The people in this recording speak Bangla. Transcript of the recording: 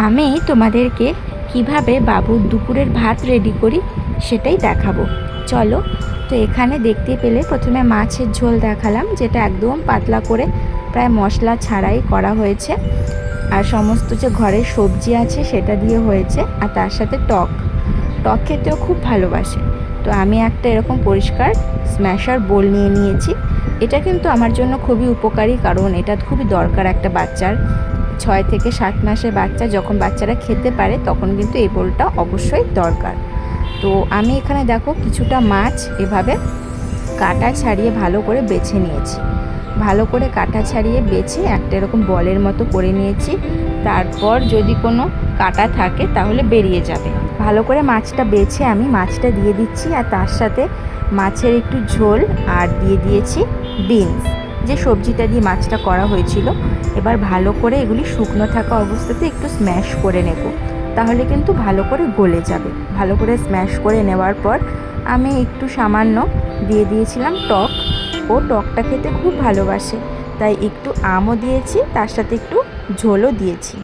আমি তোমাদেরকে কিভাবে বাবুর দুপুরের ভাত রেডি করি সেটাই দেখাবো। চলো। তো এখানে দেখতে পেলে প্রথমে মাছের ঝোল দেখালাম, যেটা একদম পাতলা করে প্রায় মশলা ছাড়াই করা হয়েছে, আর সমস্ত যে ঘরের সবজি আছে সেটা দিয়ে হয়েছে, আর তার সাথে টক খেতেও খুব ভালোবাসে। তো আমি একটা এরকম পরিষ্কার স্ম্যাশার বোল নিয়ে নিয়েছি। এটা কিন্তু আমার জন্য খুবই উপকারী, কারণ এটা খুবই দরকার একটা বাচ্চার। 6 থেকে 7 মাসের বাচ্চা যখন বাচ্চারা খেতে পারে তখন কিন্তু এই বোলটা অবশ্যই দরকার। তো আমি এখানে দেখো কিছুটা মাছ এভাবে কাটা ছাড়িয়ে ভালো করে বেছে নিয়েছি। ভালো করে কাটা ছাড়িয়ে বেছে একটা এরকম বলের মতো করে নিয়েছি। তারপর যদি কোনো কাটা থাকে তাহলে বেরিয়ে যাবে। ভালো করে মাছটা বেছে আমি মাছটা দিয়ে দিচ্ছি, আর তার সাথে মাছের একটু ঝোল আর দিয়ে দিয়েছি বিনস, যে সবজিটা দিয়ে মাছটা করা হয়েছিল। এবার ভালো করে এগুলি শুকনো থাকা অবস্থাতে একটু স্ম্যাশ করে নেব, তাহলে কিন্তু ভালো করে গলে যাবে। ভালো করে স্ম্যাশ করে নেওয়ার পর আমি একটু সামান্য দিয়ে দিয়েছিলাম টক। ও টকটা খেতে খুব ভালোবাসে, তাই একটু আমও দিয়েছি, তার সাথে একটু ঝোলও দিয়েছি।